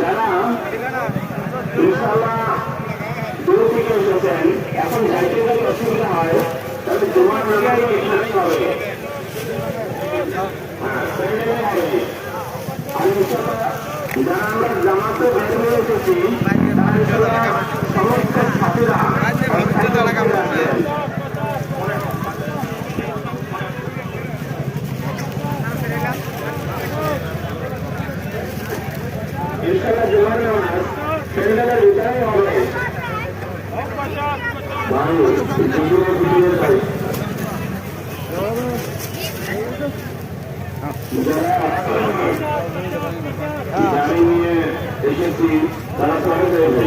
যারা ইনশাআল্লাহ দূর থেকে এসেছেন, এখন যাইতে যদি অসুবিধা হয় তাহলে তোমার নামে এখানে হবে। আর ইনশাআল্লাহ যারা আমরা জামাতে বের হয়ে এসেছি সমস্ত সাথীরা ইনশাআল্লাহ জমার নামাজ প্যান্ডেলের ভিতরে হবে। গাড়ি নিয়ে এসেছি তারা সবাই দেবে।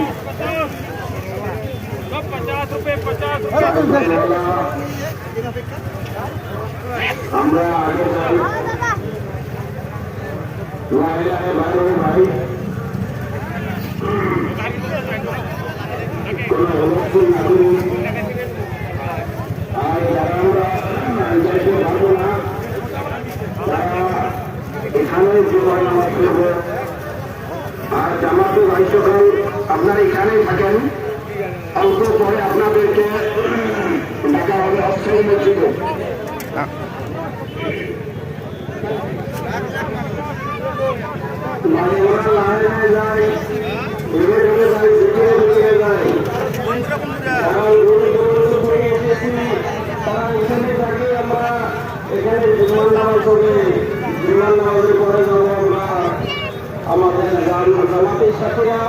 আমরা আগে যাই ভাই আর যারা আমরা যাইতে পারবো না তারা এখানে জীবন নামাজ করব। আর জামাতে ভাই সকল আপনারা এখানেই থাকেন, অল্প পরে আপনাদেরকে ডাকা হবে অস্থায়ী মসজিদে। যায় এখানে জীবন নামাজ হবে। জীবন নামাজের পরে যাবো আমরা আমাদের জামাতের সাথীরা।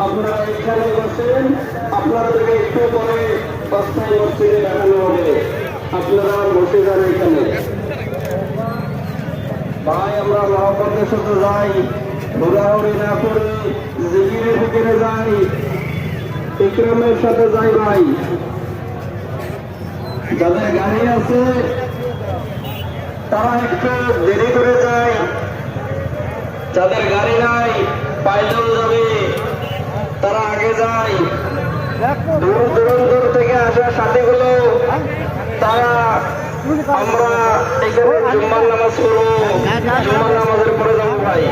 আপনারা এখানে বসেন, আপনাদেরকে একটু পরে অস্থায়ী মসজিদে দেখানো হবে। আপনারা বসে যান এখানে। ভাই আমরা মহব্বতের সাথে যাই, হুড়াহুড়ি না করে জিকিরে ফিকিরে যাই, ইকরামের সাথে যাই। ভাই যাদের গাড়ি আছে তারা একটু দেরি করে যায়, যাদের গাড়ি নাই পায়দল যাবে তারা আগে যায়। দূর দূরান্ত থেকে আসা সাথীগুলো তারা আমরা এখানে জুম্মার নামাজ পড়বো, জুম্মার নামাজের পরে যাবো। ভাই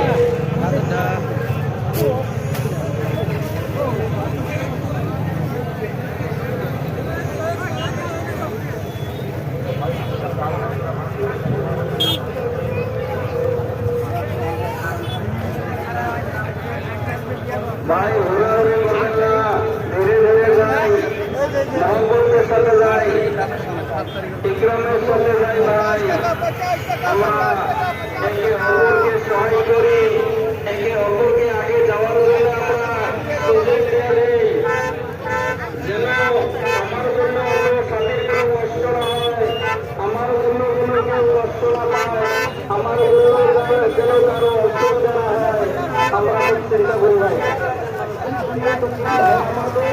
ভাই হুড়াহুড়ি করবেন না, ধীরে ধীরে যাই, মহব্বতের সাথে যাই, ইকরামের সাথে যাই। ভাই আমরা একে অপরকে সহায় করি, একে অপরকে আগে যাওয়ার জন্য আমরা সুযোগ দিয়ে দিই, যেন আমার জন্য অন্য সাথীর কোনো কষ্ট না হয়, আমার জন্য কোনো কেউ কষ্ট না পায়, আমার জন্য যেন কারো অসুবিধা না হয়। আমরা চিন্তা করি ভাই আমাদের